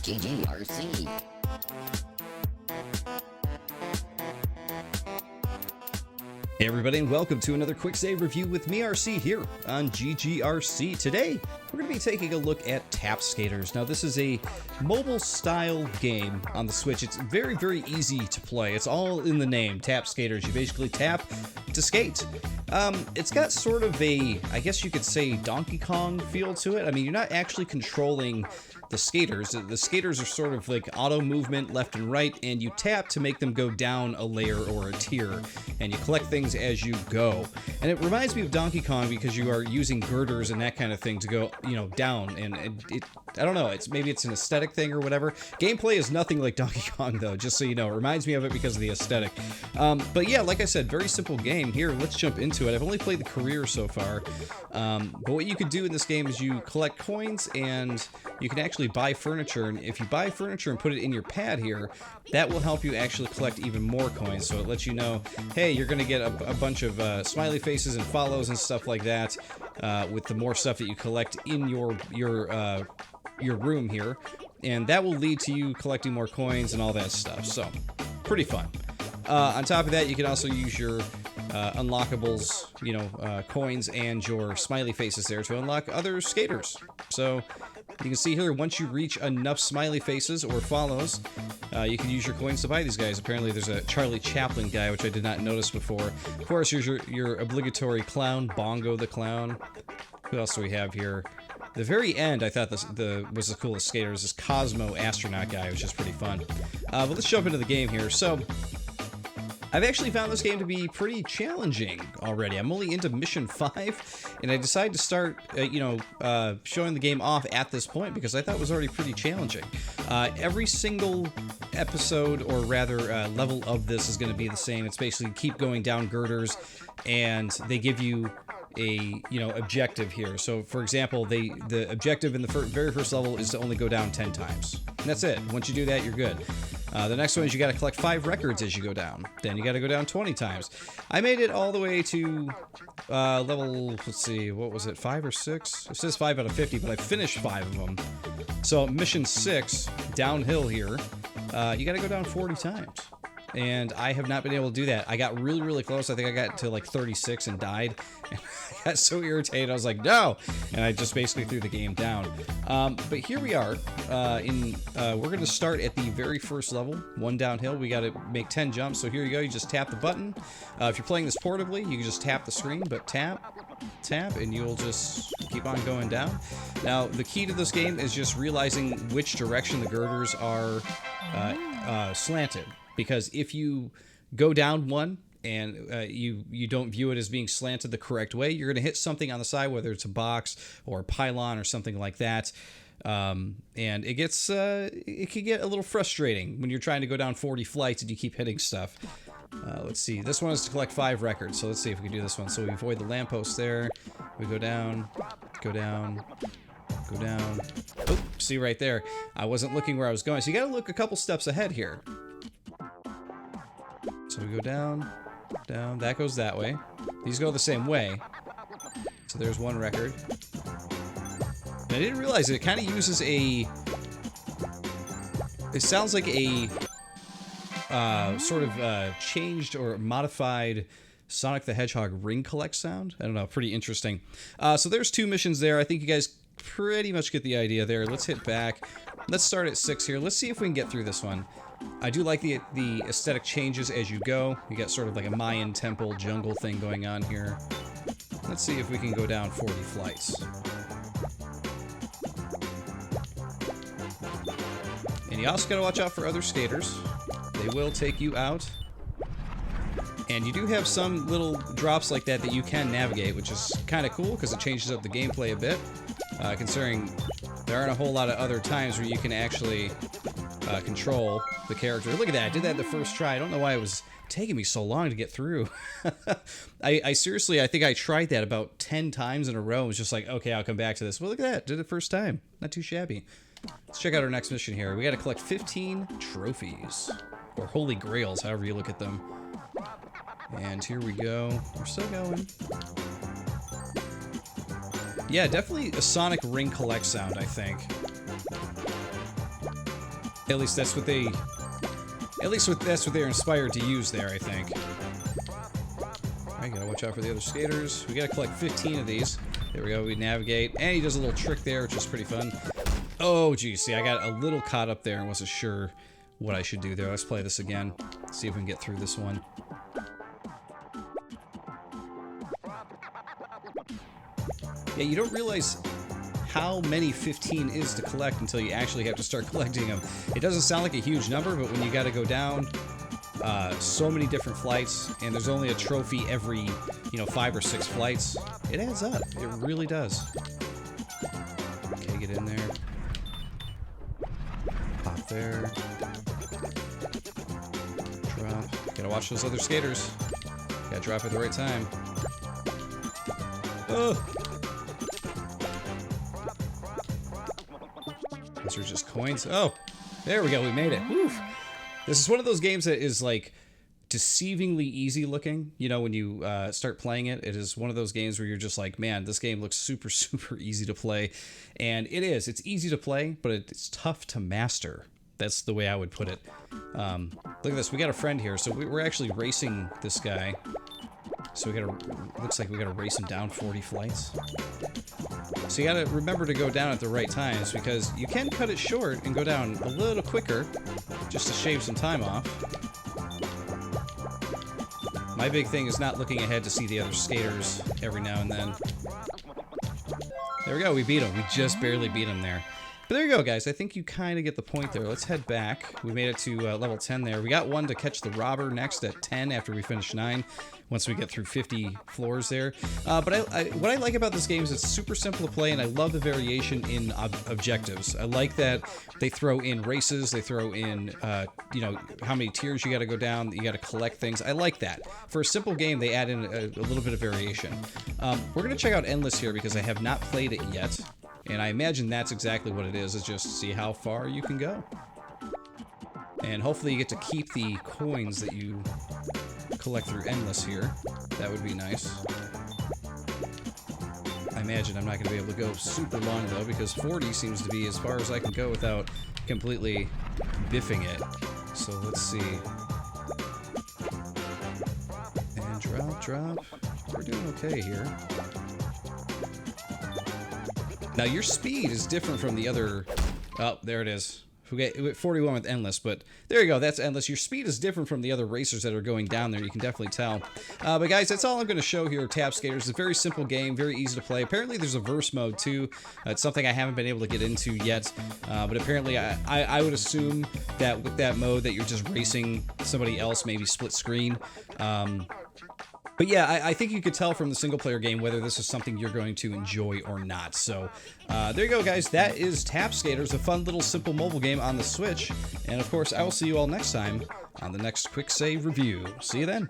GGRC. Hey everybody, and welcome to another QuickSave Review with me, RC, here on GGRC. Today, we're going to be taking a look at Tap Skaters. Now, this is a mobile-style game on the Switch. It's very, very easy to play. It's all in the name, Tap Skaters. You basically tap to skate. It's got sort of a, I guess you could say, Donkey Kong feel to it. I mean, you're not actually controlling the skaters. The skaters are sort of like auto movement left and right, and you tap to make them go down a layer or a tier, and you collect things as you go. And it reminds me of Donkey Kong because you are using girders and that kind of thing to go, you know, down, and it I don't know, maybe it's an aesthetic thing or whatever. Gameplay is nothing like Donkey Kong though, just so you know. It reminds me of it because of the aesthetic. But yeah, like I said, very simple game. Here, let's jump into it. I've only played the career so far, but what you can do in this game is you collect coins, and you can actually buy furniture, and if you buy furniture and put it in your pad here, that will help you actually collect even more coins. So it lets you know, hey, you're gonna get a bunch of smiley faces and follows and stuff like that with the more stuff that you collect in your room here, and that will lead to you collecting more coins and all that stuff. So pretty fun. On top of that, you can also use your unlockables, you know, coins and your smiley faces there to unlock other skaters. So you can see here, once you reach enough smiley faces or follows, you can use your coins to buy these guys. Apparently there's a Charlie Chaplin guy, which I did not notice before. Of course, here's your obligatory clown, Bongo the Clown. Who else do we have here? The very end, I thought was the coolest skater, was this Cosmo astronaut guy, which is pretty fun. But let's jump into the game here. So I've actually found this game to be pretty challenging already. I'm only into Mission 5, and I decided to start, showing the game off at this point because I thought it was already pretty challenging. Every single episode, or rather level of this, is going to be the same. It's basically keep going down girders, and they give you a objective here. So for example, the objective in the very first level is to only go down 10 times. And that's it. Once you do that, you're good. The next one is you got to collect 5 records as you go down. Then you got to go down 20 times. I made it all the way to level, let's see, what was it, 5 or 6? It says 5 out of 50, but I finished 5 of them. So mission 6, downhill here, you got to go down 40 times. And I have not been able to do that. I got really, really close. I think I got to like 36 and died. And I got so irritated. I was like, no! And I just basically threw the game down. But here we are. We're going to start at the very first level, 1 downhill. We got to make 10 jumps. So here you go. You just tap the button. If you're playing this portably, you can just tap the screen, but tap, and you'll just keep on going down. Now, the key to this game is just realizing which direction the girders are slanted. Because if you go down one and you don't view it as being slanted the correct way, you're going to hit something on the side, whether it's a box or a pylon or something like that. And it can get a little frustrating when you're trying to go down 40 flights and you keep hitting stuff. Let's see. This one is to collect 5 records, so let's see if we can do this one. So we avoid the lamppost there. We go down, go down. Go down. Oh, see right there. I wasn't looking where I was going. So you got to look a couple steps ahead here. So we go down, down, that goes that way. These go the same way. So there's 1 record. And I didn't realize it kind of uses it sounds like a sort of changed or modified Sonic the Hedgehog ring collect sound. I don't know, pretty interesting. So there's 2 missions there. I think you guys pretty much get the idea there. Let's hit back. Let's start at 6 here. Let's see if we can get through this one. I do like the aesthetic changes as you go. You got sort of like a Mayan temple jungle thing going on here. Let's see if we can go down 40 flights. And you also got to watch out for other skaters. They will take you out. And you do have some little drops like that you can navigate, which is kind of cool because it changes up the gameplay a bit. Considering there aren't a whole lot of other times where you can actually control the character. Look at that, I did that the first try. I don't know why it was taking me so long to get through. I seriously, I think I tried that about 10 times in a row. It was just like, okay, I'll come back to this. Well, look at that, did it first time. Not too shabby. Let's check out our next mission here. We got to collect 15 trophies, or holy grails, however you look at them. And here we go. We're still going. Yeah, definitely a Sonic Ring Collect sound, I think. At least that's what they... that's what they're inspired to use there, I think. Alright, gotta watch out for the other skaters. We gotta collect 15 of these. There we go, we navigate. And he does a little trick there, which is pretty fun. Oh, geez, see, I got a little caught up there and wasn't sure what I should do there. Let's play this again. See if we can get through this one. Yeah, you don't realize how many 15 is to collect until you actually have to start collecting them. It doesn't sound like a huge number, but when you gotta go down so many different flights, and there's only a trophy every, 5 or 6 flights, it adds up. It really does. Okay, get in there. Pop there. Drop. Gotta watch those other skaters. Gotta drop at the right time. Oh! Those are just coins. Oh! There we go, we made it. Woo! This is one of those games that is, like, deceivingly easy looking. You know, when you start playing it, it is one of those games where you're just like, man, this game looks super, super easy to play. And it is. It's easy to play, but it's tough to master. That's the way I would put it. Look at this. We got a friend here. So we're actually racing this guy. So we gotta, looks like we gotta race him down 40 flights. So you gotta remember to go down at the right times, because you can cut it short and go down a little quicker just to shave some time off. My big thing is not looking ahead to see the other skaters every now and then. There we go, we beat him. We just barely beat him there. But there you go, guys. I think you kind of get the point there. Let's head back. We made it to level 10 there. We got one to catch the robber next at 10 after we finish 9, once we get through 50 floors there. But what I like about this game is it's super simple to play, and I love the variation in objectives. I like that they throw in races, they throw in, how many tiers you got to go down, you got to collect things. I like that. For a simple game, they add in a little bit of variation. We're going to check out Endless here because I have not played it yet. And I imagine that's exactly what it is just to see how far you can go. And hopefully you get to keep the coins that you collect through Endless here. That would be nice. I imagine I'm not going to be able to go super long, though, because 40 seems to be as far as I can go without completely biffing it. So let's see. And drop, drop. We're doing okay here. Now, your speed is different from the other... Oh, there it is. We get 41 with Endless, but there you go. That's Endless. Your speed is different from the other racers that are going down there. You can definitely tell. But, guys, that's all I'm going to show here of Tap Skaters. It's a very simple game, very easy to play. Apparently, there's a verse mode, too. It's something I haven't been able to get into yet. But apparently, I would assume that with that mode that you're just racing somebody else, maybe split screen. But yeah, I think you could tell from the single-player game whether this is something you're going to enjoy or not. So, there you go, guys. That is Tap Skaters, a fun little simple mobile game on the Switch. And, of course, I will see you all next time on the next Quick Save Review. See you then.